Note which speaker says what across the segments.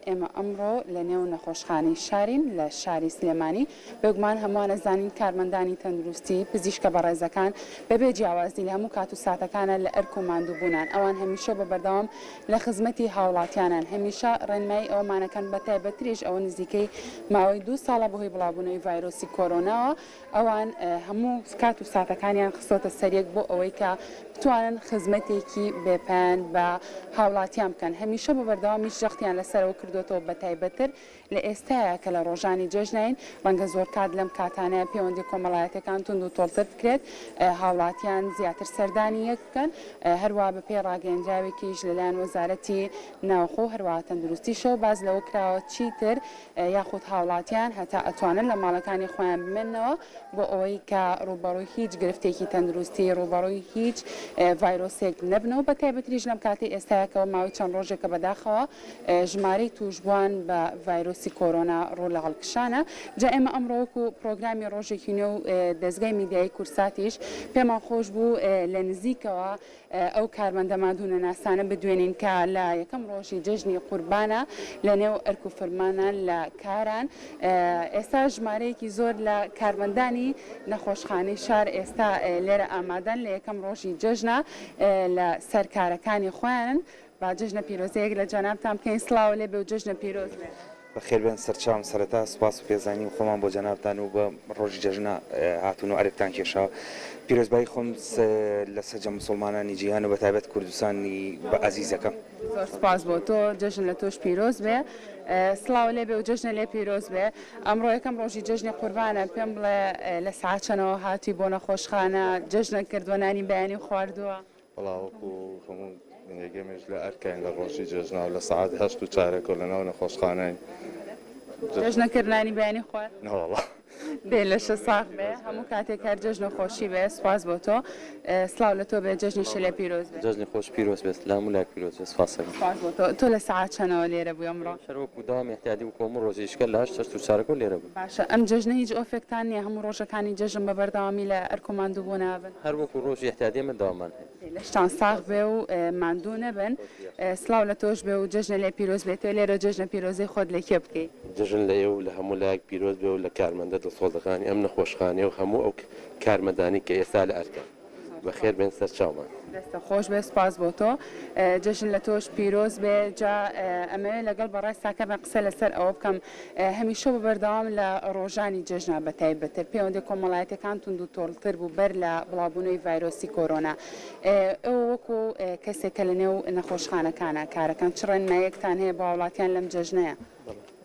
Speaker 1: ئێمە ئەمڕۆ لە نێو نەخۆشخانەی شارین لە شاری سلێمانی بێگومان هەمووانە زانین کارمەندانی تەندروستی پزیشکە بەڕێزەکان بەبێ جیاوازی لە هەموو کات و ساتەکانە لە ئەرک و ماندووبوونان ئەوان هەمیشە بە بەردەوام لە خزمەتی هاوڵاتیانان هەمیشە ڕێنمای ئەومانەکان بە تایبەتریش ئەوە نزیکەی ماوەی 2 ساڵە بەهۆی بڵاوبوونەوەی ڤایرۆسی کۆرۆناوە ئەوان هەموو کات و ساتەکانیان خستۆتە سەرێک بۆ ئەوەی کە بتوانن خزمەتێکی بێپەیان بە هاوڵاتیان بکەن هەمیشە بە بەردەوامیش جەختیان لەسەرەوە کردوێتەوە بە تایبەتر لە ئێستاە کە لە ڕۆژانی جەژنین ڕەنگە زۆر کات لەم کاتانەیە پەیوەندی کۆمەڵایەتەکان تونند و تۆڵتر بکرێت هاوڵاتیان زیاتر سەردانی یەک بکەن هەروە بە پێی ڕاگەیەنراوێکیش لەلایەن وەزارەتی ناوخۆ هەروە تەندروستیشەوە باز لەوە کراوە چیتر یاخود هاوڵاتیان هەتا ئەتوانن لە ماڵەکانی خۆیان بمێنەوە بۆ ئەوەی کە ڕوبەڕووی هیچ گرفتێکی تەندروستی ڕوبەڕووی هیچ ڤایرۆسێک نەبنەوە بە تایبەتریش لەم کاتی ئێستاکەەوە ماوەی چەند ڕۆژێکە بەداخەوە ژمارەی توشبووان بە ڤایرۆسی کۆرۆنا ڕوو لە هەڵکشانە جا ئێمە ئەمڕۆوەکو پرۆگرامی ڕۆژێکی نوێ و دەستگای میدیایی کورساتیش پێمان خۆش بوو لە نزیکەوە ئەو کارمەندەمادونە ناسانە بدوێنین کە لە یەکەم ڕۆژی جەژنی قوربانە لە نێو ئەرک و فرمانان لە کاران ئێستا ژمارەیەکی زۆر لە کارمەندانی نەخۆشخانەی شار ئێستا لێرە ئامادەن لە یەکەم ڕۆژی جەژنە لە سەرکارەکانی خۆیانن با جەژنە پیرۆزەیەک لە جەنابتان بکەین سڵاو لێ بێ و جەژنە پیرۆز بێ
Speaker 2: بەخێر بێن سەرچاوم سەرەتا سوپاس و پێزانی خۆمان بۆ جەنابتان و بە ڕۆژی جەژنە هاتوون و ئەرکتان کێشاوە پیرۆزبایی خۆم لە سەرجە مسلمانانی جیهان و بەتایبەت کوردستانی بە عەزیزەکەم
Speaker 1: زۆر سپاس بۆ تۆ جەژن لە تۆش پیرۆز بێ سڵاو لێ بێ و جەژنە لێ پیرۆز بێ ئەمڕۆ یەکەم ڕۆژی جەژنی قوربانە پێم بڵێ لە ساعات چەندەوە هاتی بۆ نەخۆشخانە جەژنە کردوەنانی بەیانی خواردووە
Speaker 3: بەڵاوەکو هەموو گەمێژ لە ئەرکین لە ڕۆژی جەژنا و لە ساعات 8 و چارێکۆ لەناو نەخۆشخانەی
Speaker 1: جەژنەکردنانی بەیانی خوارد
Speaker 3: نەوەڵا
Speaker 1: بێ لەشە ساغ بێ هەموو کاتێک هەر جەژنە خۆشی بێ سپاس بۆ تۆ سڵاو لە تۆ بێ جەژنی شلێ پیرۆز بێ
Speaker 4: جەژنی خۆش پیرۆز بێت سلام و لای پیرۆز بێت سپاس
Speaker 1: سپاس بۆ تۆ لە ساعات چەندەوە لێرە بووی ئەمڕۆ
Speaker 4: شەرۆک و داوام احتیاجی و کۆمە ڕۆژیشکە لە 8 و چارەکۆ لێرە بوو
Speaker 1: باشە ئەم جەژنە هیچ ئۆفێکتان نیە هەموو ڕۆژەکانی جەژن بە بەردەوامی لە ئەرک و ماندوو بوو نابن
Speaker 4: هەر وەکو ڕۆژی احتیاجی من داوامان
Speaker 1: لە شتان ساغ بێ و ماندوو نەبن سڵاو لە تۆش بێ و جەژنە لێ پیرۆز بێت لێرە جەژنە پیرۆزەی خۆت لێ کێ بکەیت
Speaker 4: جژن لە ئێو لە هەموو لایەک پیرۆز بێ و لە کارمەندە دڵسۆزەکانی ئەم نەخۆشخانێ و هەموو ئەو کارمەندانی کە ئێستا لە ئەرکە بەخێر بێن سەر چاومان
Speaker 1: دەستە خۆش بێ سپاس بۆ تۆ جەژن لە تۆش پیرۆز بێ جا ئەمەوێ لەگەڵ بەڕای ساکە بە قسە لەسەر ئەوە بکەم هەمیشە بە بەردەوام لە ڕۆژانی جەژنا بە تایبەتر پەیوەندی کۆمەڵایەتەکان تونند و تۆڵتر بوو بەر لە بڵاوبوونەوەی ڤایرۆسی کۆرۆنا ئەو وەکو کەسێکە لە نێو نەخۆشخانەکانە کارەکەن چ ڕێنمایەکتان هەیە بۆ هاوڵاتیان لەم جەژنەیە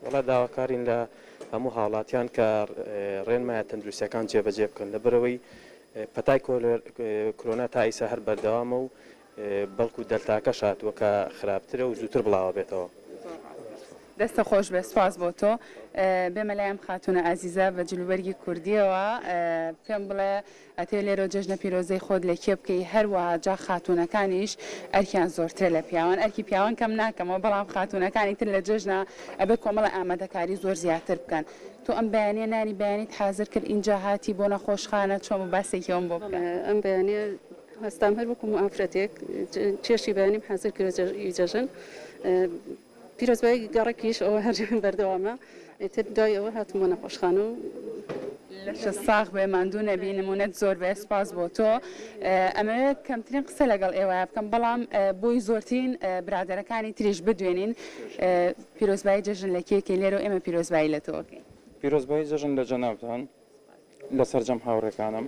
Speaker 4: وڵا داواکارین لە هەموو هاوڵاتیان کە ڕێنمایە تەندروستیەکان جێبەجێ بکەن لەبەرەوەی پەتای کۆرۆنا تا ئیسا هەر بەردەوامە و بەڵکو دەلتاکە شاتووە کە خراپترە و زووتر بڵاوە بێتەوە
Speaker 1: دەستە خۆش بێ سپاس بۆ تۆ بێمە لایەم خاتونە ئازیزە بە جلوبەرگی کوردیەوە پێم بڵێ ئەتێ لێرە جەژنە پیرۆزەی خۆت لە کێ بکەی هەروەها جا خاتونەکانیش ئەرکیان زۆرترە لە پیاوان ئەرکی پیاوان کەم ناکەمەوە بەڵام خاتونەکانی تر لە جەژنە ئەبێ کۆمەڵە ئامادەکاری زۆر زیاتر بکەن تۆ ئەم بەیانیە نانی بەیانیت حازر کرد اینجا هاتی بۆ نەخۆشخانە چۆن باسێکیەوەم بۆ بکەن
Speaker 5: ئەم بەیانیە هەستام هەر وەکو ئافرەتێک چێشی بەیانیم حازر کرد جەژن پیرۆزبایی گەڕێکیش ئەوە هەر بەردەوامە تر دوای ئەوە هاتممە نەخۆشخانە و
Speaker 1: لەشە ساغ بێ ماندوو نەبی نمونەت زۆر بێ سپاس بۆ تۆ ئەمەوێت کەمترین قسە لەگەڵ ئێوە بکەم بەڵام بۆی زۆرترین برادەرەکانی تریش بدوێنین پیرۆزبایی جەژن لە کێکی لێرە و ئێمە پیرۆزبایی لە تۆکەین
Speaker 6: پیرۆزبایی جەژن لە جەنابتان لە سەرجەم هاوڕێکانم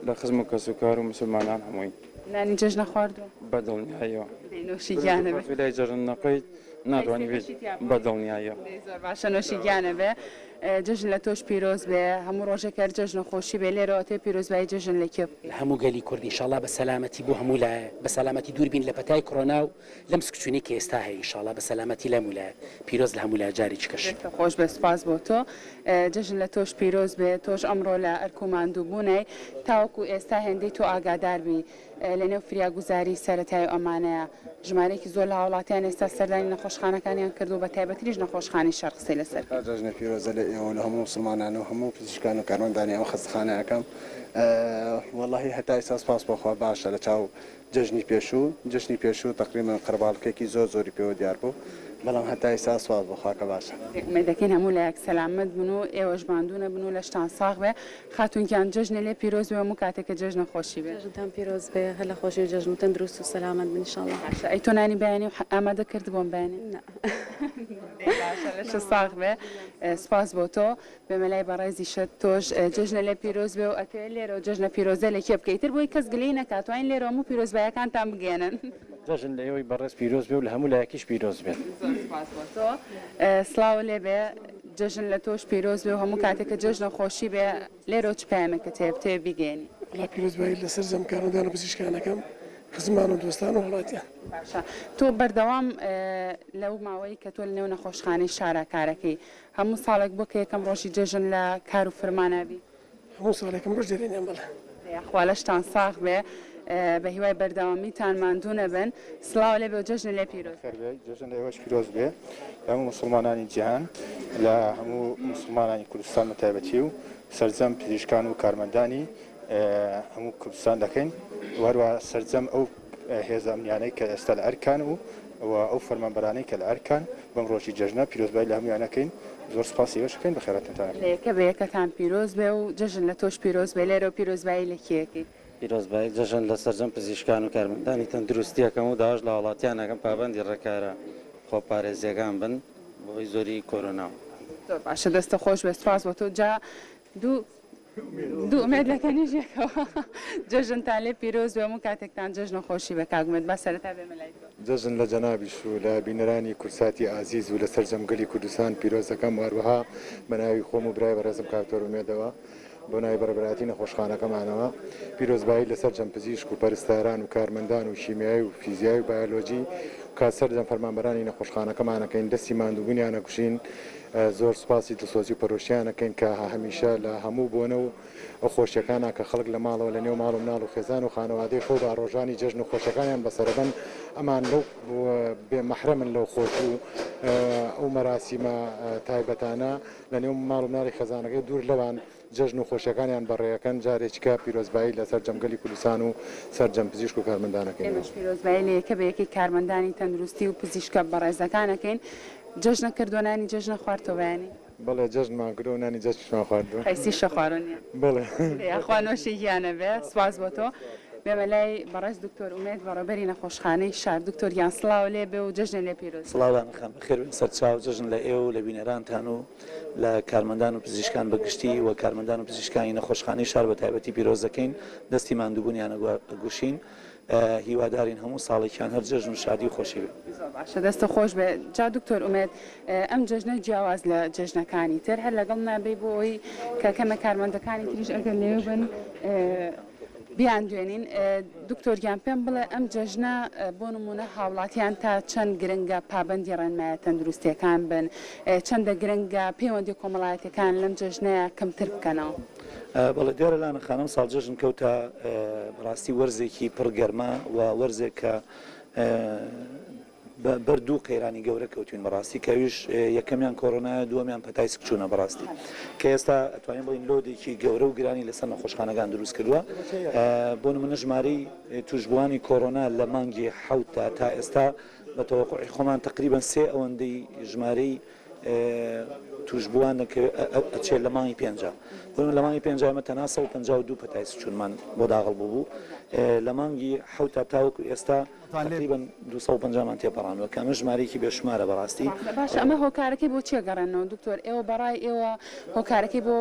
Speaker 6: لە خزم و کەسوکار و مسلمانان هەمووی
Speaker 1: نانی جەژنە خواردووە
Speaker 6: بەدڵنیاییەوە
Speaker 1: نوشی گیانە بێ
Speaker 6: لای جەژن نەقەیت ناتوانانی بێت بەدڵنیاییە
Speaker 1: زۆر باشە نوشی گیانە بێ جەژن لە تۆش پیرۆز بێ هەموو ڕۆژێکە جەژنە خۆشی بێ لێرەوە تێ پیرۆزبایی جەژن لە کێ
Speaker 7: هەموو گەلی کوردی ئینشاڵڵا بە سەلامەتی بۆ هەموو لایە بە سەلامەتی دووربین لە پەتای کۆرۆنا و لەم سکچوونی کە ئێستا هەیە ئینشاڵڵا بە سەلامەتی لە مولایە پیرۆز لە هەموو لای جاری چکەش
Speaker 1: خۆش بێ سپاس بۆ تۆ جەژن لە تۆش پیرۆز بێ تۆش ئەمڕۆ لە ئەرک و ماندووبوونەی تاوەکو ئێستا هێندەی تۆ ئاگادار بی لە نێو فریاگوزاری سەرەتای ئەمانەیە ژمارەیەکی زۆر لە هاوڵاتیان ئێستا سەردانی نەخۆشخانەکانیان کردو بە تایبەتریش نەخۆشخانەی شەرق قسەی لەسەر
Speaker 8: جەژنە پیرۆزە لە ئێوە لە هەموو مسلمانان و هەموو پزیشکان و کارمەندانی ئەو خەستەخانەیەکەم واللهی هەتا ئێستا سپاس بۆخوا باشە لە چاو جەژنی پێشوو تقریبا قەرباڵکێکی زۆر زۆری پێوە دیار بوو بەڵام هەتا ئێستا سوپاس بۆخواکە باشە.
Speaker 1: ئومێدەکەین هەموو لایەک سەلامەت بن و ئێوەش باندونە بن و لە شتان ساغ بێ خاتونکیان جژنە لێ پیرۆز بێ هەموو کاتێککە جژنە خۆشی بێ.
Speaker 5: جژنتان پیرۆز بێ هەلە خۆشی و جژن و تەندروست و سەلامەت بن ئینشاڵڵا.
Speaker 1: ئەی تۆ نانی بەیانی و ئامادە کرد بۆم بەیانی لەش ساغ بێ سپاس بۆ تۆ بێمەلای بەڕێزی شت تۆش جژنە لێ پیرۆز بێ و ئەتوێ لێرە و جژنە پیرۆزە لە کێ بکەیتر بۆی کەس گلەی نەکاتوانین لێرە هەموو پیرۆزبایەکانتان بگێنن.
Speaker 4: جژن لە ئێوەی بەڕێز پیرۆز بێ و لە هەموو لایەکیش پیرۆز بێت.
Speaker 1: تۆ سلااو لێ بێ جژن لە تۆش پیرۆز بێ و هەموو کاتێککە جژنە خۆشی بێ لێرە چ پامێکە تێ بیگەێنی
Speaker 9: لا پیرۆزبایی لەسەر جەمکارەکان و پزیشکانەکەم خزمان و دۆستان و وڵاتیان.
Speaker 1: تۆ بەردەوام لەو ماوەی کە تۆ لە نێو نەخۆشخانەی شارە کارەکەی هەموو ساڵێک بۆ کە یەکەم ڕۆژی جژن لە کار و فرمانەبی
Speaker 9: هەموو ساڵێکم ڕۆژ دەرێنیان بڵێ
Speaker 1: خوا لەشتان ساغ بێ بە هیوای بەردەوامیتان ماندوونە بن سلااو لێ بێ و جژن لێ پیرۆز
Speaker 3: جژن لە ئێوەش پیرۆز بێ لە هەموو مسلمانانی جیهان لە هەموو مسلمانانی کوردستان بە تایبەتی و سەرجەم پزیشکان و کارمەندانی هەموو کوردستان دەکەین وەروە سەرجەم ئەو هێزە ئەمنیانەی کە ئێستا لە ئەرکان و ئەو فەرمانبەرانەی کە لە ئەرکان بەم ڕۆژی جژنە پیرۆزبایی لە هەمویانەکەین زۆر سپاسی ئێوەشەکەین بەخێراتتان
Speaker 1: لەیەکە بە یەکەتان پیرۆز بێ و جژن لە تۆش پیرۆز بێ لێرە و پیرۆزبایی لە کێکی
Speaker 10: پیرۆزبایی جژن لە سەرجەم پزیشکان و کارمەندانی تەندروستیەکەم و داواش لە وڵاتیانەکەم پابەندی ڕێکارە خۆپارێزیەکان بن بۆی زۆری کۆرۆنا.
Speaker 1: زۆر باشە دەستە خۆش بێ سپاس بۆ تۆ جا دوو ئومێد لەکەنیژێکەوە جژنتان لێ پیرۆز بێ هەموو کاتێکتان جژنە خۆشی بە کاگومێت بە سەرەتا بێمە لای تۆ.
Speaker 3: جژن لە جەنابیش و لە بینەرانی کورساتی ئازیز و لە سەرجەمگەلی کوردستان پیرۆزەکەم واروەها بە ناوی خۆم و برای بەڕێزم کاکتۆر ئومێدەوە بۆ ناوی بەرەبراتی نەخۆشخانەکەمانەوە پیرۆزبایی لەسەر جەم پزیشک و پەرستاران و کارمەندان و شیمیایی و فیزیایی و بایۆلۆجی کاسەر جەم فەرمانبەرانی نەخۆشخانەکەمانەکەین دەستی ماندووبوونیان نەکوشین زۆر سپاسی دڵسۆزی و پەرۆشیانەکەین کە هەمیشە لە هەموو بۆنە و ئەو خۆشیەکانە کە خەڵک لە ماڵەوە لە نێو ماڵ و مناڵ و خێزان و خانەوادەی خۆ بە ڕۆژانی جەژن و خۆشەکانیان بەسەربەن ئەمان لەو بێ مەحرەمن لەو خۆش و ئەو مەراسیمە تایبەتانە لە نێو ماڵ و مناڵی خێزانەکەی دوور لەوان جژن و خۆشیەکانیان بەڕێیەکەن جارێکیکە پیرۆزبایی لەسەر جەمگەلی کوردستان و سەرجەم پزیشک و کارمەندانەکەین.
Speaker 1: ئێمەش پیرۆزبایی لە یەکە بە یەکی کارمەندانی تەندروستی و پزیشکە بەڕێزەکانەکەین جژنە کردوانانی جژنە خواردتەوەیانی
Speaker 3: بەڵێ جژنمان کردو و نانی جەشتمان خواردووە
Speaker 1: قەیسی شەخوارۆنیە
Speaker 3: بڵێ
Speaker 1: یاخوا نۆشی گیانە بێ سواز بۆ تۆ بێمە لای بەڕێز دکتۆر ئومێد بەڕێبەری نەخۆشخانەی شار دکتۆر یان سڵاو لێ بێ و جژنە لێ پیرۆز.
Speaker 10: سڵاوان خەم بەخێر سەرچاو جژن لە ئێوە لە بینەرانتان و لە کارمەندان و پزیشکان بەگشتی و کارمەندان و پزیشکانی نەخۆشخانەی شار بە تایبەتی پیرۆز دەکەین دەستی ماندووبوونیانە گوشین هیوادارین هەموو ساڵێکیان هەر جژن و شادی و خۆشی بێ.
Speaker 1: باشە دەستە خۆش بێ جا دکتۆر ئومێد ئەم جژنە جیاواز لە جژنەکانی تر هەر لەگەڵ نابێ بۆ ئەوی کە کەمە کارمەندەکانی تریش ئەگەر لێو بن بیان دوێنین دکتۆریان پێم بڵێ ئەم جژنە بۆ نمونە هاوڵاتیان تا چەند گرنگە پابەندی ڕێنمایە تەندروستیەکان بن چەندە گرنگە پەیوەندی کۆمەڵایەتەکان لەم جژنەیە کەمتر بکەنەوە.
Speaker 10: بەڵێ دیارە لاە خانم ساڵ جژن کەوتە ڕاستی وەرزێکی پڕگەرمە و وەرزێک کە بەردوو قەیرانی گەورە کەوتین بەڕاستی کەویش یەکەمیان کۆڕۆنایە دووەمیان پەتایسک چوونە بەڕاستی کە ئێستا ئەتوانین بڵین لۆدێکی گەورە و گرانی لەسەر نەخۆشخانەکان دروست کردووە بۆ نمونە ژمارەی توشبوانی کۆڕۆنا لە مانگی حوتە تا ئێستا بە تەوەقوعی خۆمان تقریبا 3 ئەوەندەی ژمارەی توشبووان ئەچێت لە مانگی 5 لە مانگی 5 تەنها 152 پەتایسک چوونمان بۆ داغڵ بوو لە مانگی حوتە تاوەکو ئێستا تقریبا 250مان تێپەڕانەوە کە ئەمە ژمارەیەکی بێشمارە بەڕاستی.
Speaker 1: باش ئەمە هۆکارەکەی بۆ چیە گەڕێنەوە دکتۆر ئێوە بەڕای ئێوە هۆکارەکەی بۆ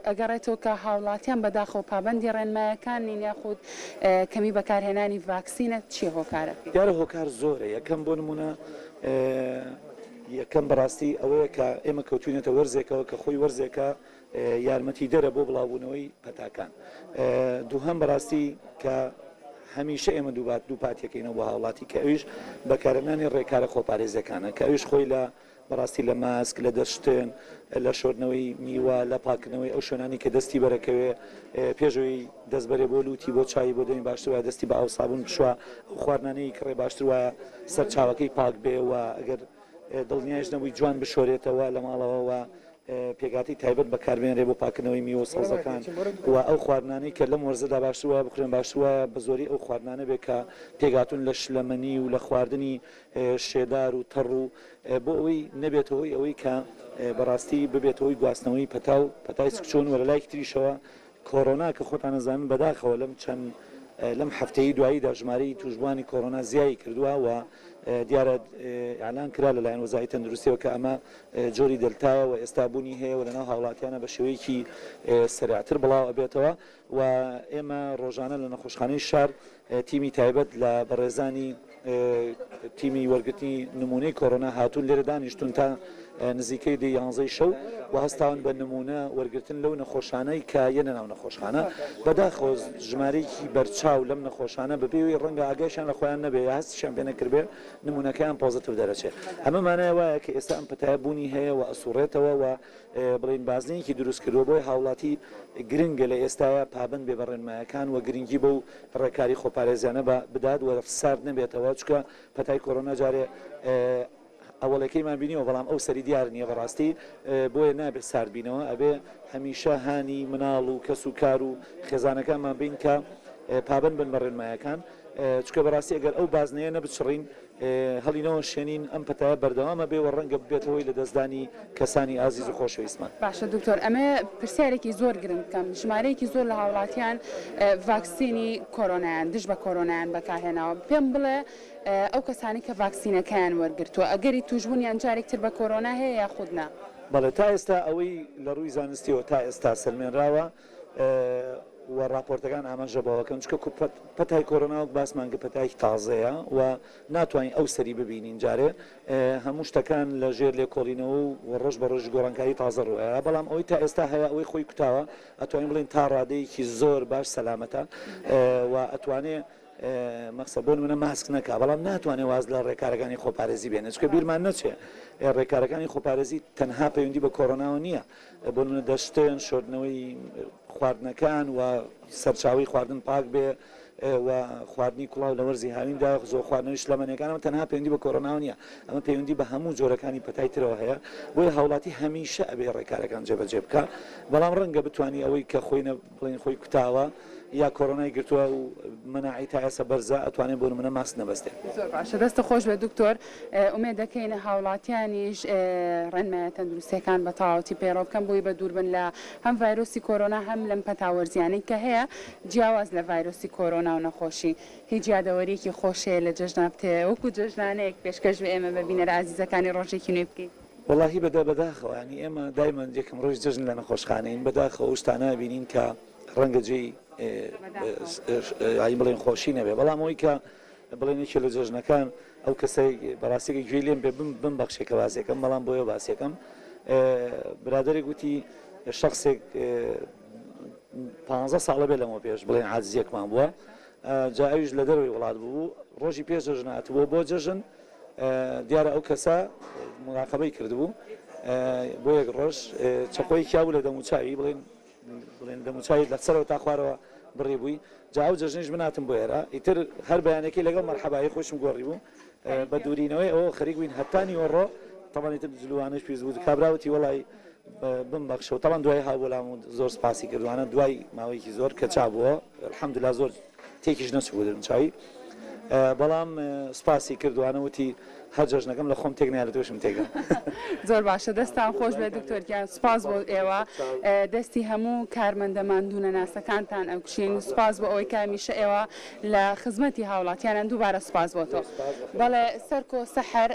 Speaker 1: ئەگەڕێتەوە کە هاوڵاتیان بەداخەوە پابەندی ڕێنمایەکان نین یاخود کەمی بەکارهێنانی ڤاکسینە چیە هۆکارەکەی؟
Speaker 10: دیارە هۆکار زۆرە یەکەم بۆ نمونە یەکەم بەڕاستی ئەوەیە کە ئێمە کەوتوینێتە وەرزێکەوە کە خۆی وەرزێکە یارمەتی دەرە بۆ بڵاوبوونەوەی پەتاکان دووهەم بەڕاستی کە هەمیشە ئێمە دوو پاتیەکەینەوە بۆ هاوڵاتی کە ئەویش بەکارهێنانی ڕێکارە خۆپارێزەکانە کە ئەویش خۆی لە بەڕاستی لە ماسک لە دەشتن لە شۆردنەوەی میوە لە پاکردنەوەی ئەو شوێنانی کە دەستی بەرەکەوێ پێشەوەی دەستبەرێ بۆ لوتی بۆ چای بۆ دەمی باشتر وایە دەستی بە ئاو سابون بشوە ئەو خواردنانەی کڕێ باشتر وایە سەر چاوەکەی پاک بێ و ئەگەر دڵنیایش نەبووی جوان بشۆرێتەوە لە ماڵەوە پێگاتی تایبەت بەکاربێنرێ بۆ پاکردنەوەی میوە سەوزەکان و ئەو خواردنانەی کە لەم وەرزەدا باشوە بخورێن باشوە بە زۆری ئەو خواردانە بێت کە پێگاتون لە شلەمەنی و لە خواردنی شێدار و تەڕ و بۆ ئەوەی نەبێتەوەی ئەوەی کە بەڕاستی ببێتەوەی گواستنەوەی پەتای سکچۆن وە لە لای تریشەوە کۆرۆنا کە خۆتان نەزانن بەداخەوە لەم هەفتەی دواییدا ژمارەی توشبوانی کۆرۆنا زیایی کردووە و دیارە ئاعلان کرا لەلایەن وەزارەتی تەندروستیەوە کە ئەمە جۆری دلتایە و ئێستا بوونی هەیە و لەناو هاوڵاتیانە بە شێوەیەکی سەرعتر بڵاو ئەبێتەوە و ئێمە ڕۆژانە لە نەخۆشخانەی شار تیمی تایبەت لە بەڕێزانی تیمی وەرگرتنی نمونەی کۆرۆنا هاتوون لێرە دانیشتون تا نزیکەی دی 11 شەو و هەستاون بە نمونە وەرگرتن لەو نەخۆشانەی کە یەنە ناو نەخۆشخانە بەداخۆ ژمارەیەکی بەرچاو لەم نەخۆشانە بەبێوی ڕەنگە ئاگایشان لە خۆیان نەبێ هەستیشان پێ نەکردبێ نمونونەکەیان پۆزتیڤ دەرەچێت ئەمە مانای وایە کە ئێستا ئەم پەتایە بوونی هەیە و ئەسوڕێتەوە و بڵین بازنەیەکی دروست کردووە بۆی هاوڵاتی گرنگە لە ئێستاە پابند بێ بەڕێنمایەکان و گرنگی بەو ڕێکاری خۆپارێزیانە بدات و سارد نەبێتەوە چکە پەتای کۆرۆنا جارێ ئەوڵەکەیمان بینیەوە بەڵام ئەو سەری دیار نییە بەڕاستی بۆیە نابێت ساردبینەوە ئەبێ هەمیشە هانی مناڵ و کەس و کار و خێزانەکانمان بین کە پابند بن بە ڕێنمایەکان چکە بەڕاستی ئەگەر ئەو بازنەیە نەبچڕین هەڵینەوە شوێنین ئەم پەتایە بەردەوامە بێ و ڕەنگە بێتەوەی لە دەستدانی کەسانی ئازیز و خۆشەویستمان.
Speaker 1: باشە دکتۆر ئەمە پرسیارێکی زۆر گرنگ بکەم ژمارەیەکی زۆر لە هاوڵاتیان ڤاکسینی کۆرۆنایان دژ بە کۆرۆنایان بەکارهێناوە پێم بڵێ ئەو کەسانی کە ڤاکسینەکەیان وەرگرتووە ئەگەری توشبوونیان جارێکتر بە کۆرۆنا هەیە یاخودنا؟
Speaker 10: بەڵێ تا ئێستا ئەوەی لە ڕووی زانستیەوە تا ئێستا سلمێنراوە و راپۆرتەکان ئاماژە بەوەکەن چکە پەتای کۆرۆناوە باسمان کە پەتایکی تازەیە و ناتوانین ئەو سەری ببینین جارێ هەموو شتەکان لە ژێر لێکۆڵینەوە و ڕۆژ بە ڕۆژ گۆڕانکاری تازە ڕووە بەڵام ئەوەی تا ئێستا هەیە ئەوەی خۆی کوتاوە ئەتوانین بڵین تا ڕادەیەکی زۆر باش سەلامەتە و ئەتوانێ مەقسە بۆ منە ماسک نەکا بەڵام ناتوانێت واز لە ڕێکارەکانی خۆپارێزی بێنێت چکە بیرمان نەچێ ڕێکارەکانی خۆپارێزی تەنها پەیوەندی بە کۆرۆناوە نییە بۆ منە دەشتێن شۆردنەوەی خواردنەکان و سەرچاوی خواردن پاک بێ و خواردنی کوڵاو لە وەرزی هاویندا زۆر خواردنەوەی شلەمەنیەکانەوە تەنها پەیوەندی بە کۆرۆناوە نییە ئەمە پەیوەندی بە هەموو جۆرەکانی پەتای ترەوە هەیە بۆیە هاوڵاتی هەمیشە ئەبێ ڕێکارەکان جێبەجێ بکە بەڵام ڕەنگە بتوانانی ئەوەی کە خۆی بڵین خۆی کوتاوە یا کۆرۆنای گرتووە و مناعی تا ئێستا بەرزە ئەتوانێت بۆ منە ماست نەبەستێ.
Speaker 1: زۆر باشە دەستە خۆش بێ دکتۆر ئومێد دەکەین هاوڵاتیانیش ڕێنمایە تەندروستیەکان بە تەواوەتی پێڕۆ بکەن بۆی بە دووربن لە هەم ڤایرۆسی کۆرۆنا هەم لەم پەتاوەرزیانەی کە هەیە جیاواز لە ڤایرۆسی کۆرۆنا و نەخۆشی هیچ یادەوەریەکی خۆشەیە لە جەژنا بتەیە وەکو جەژنانەیەک پێشکەش بێ ئێمە ببینەرە عزیزەکانی ڕۆژێکی نوێ بکەین.
Speaker 10: وەڵاهی بەداخەوە ینی ئێمە دایمەن یەکەم ڕۆژ جەژن لە نەخۆشخانەین بەداخەوە شتانە بینین کە ڕەنگە جێی بڵێن خۆشی نەبێ بەڵام ئەوەی کە بڵێنێکی لە جەژنەکان ئەو کەسەی بەڕاستێکی گوێ لێم بێ بمبەخشێکە باسیەکەم بەڵام بۆیە باسیەکەم برادێک گوتی شخصێک 15 ساڵە بێ لەمەوە پێش بڵێن عاجزیەکمان بووە جا ئەویش لە دەروی وڵات بوو ڕۆژی پێش جەژن هاتبووە بۆ جەژن دیارە ئەو کەسە مراقەبەی کردبوو بۆ یەک ڕۆژ چەقۆی کیاو لە دەموچاوی بڵێن دەموچوی لە سەرەوە تا خوارەوە بڕێ بووی جااو جەژنیش بناتم بۆ ئێرە ئیتر هەر بەیانێکی لەگەڵ مەرحەبایی خۆشم گۆڕی بوو بە دوورینەوەی ئەوە خەریک بووین هەتانی وەڕۆ تەمەنیتر جلوانش پێز بوو کابراوتی وڵی بمبەخشەوە تەڵان دوای هاوڵام و زۆر سپاسی کردوانە دوای ماوەیەکی زۆر کە چابووە الحەمدولیلا زۆر تێکیش نەچوو دەمچوی بەڵام سپاسی کردوانە وتی هەر جەژنەکەم لە خۆم تێک نایە لە توشم تێگە.
Speaker 1: زۆر باشە دەستان خۆش بێ دکتۆرگیان سپاس بۆ ئێوە دەستی هەموو کارمەندەمان دوونە ناسەکانتان ئەوکشین سپاس بۆ ئەوەی کامیشە ئێوە لە خزمەتی هاوڵاتیانان دووبارە سپاس بۆ تۆ بەڵێ سەرکۆ سەحەر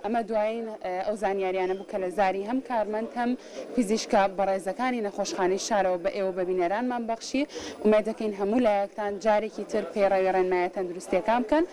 Speaker 1: ئەمە دوایین ئەو زانیاریانە بوو کە لە زاری هەم کارمەند هەم فیزیشکە بەڕێزەکانی نەخۆشخانەی شارەوە بە ئێوە بەبینەرانمان بەخشی ومێد دەکەین هەموو لایەکتان جارێکی تر پێڕەوی ڕێنمایە تەندروستیەکان بکەن.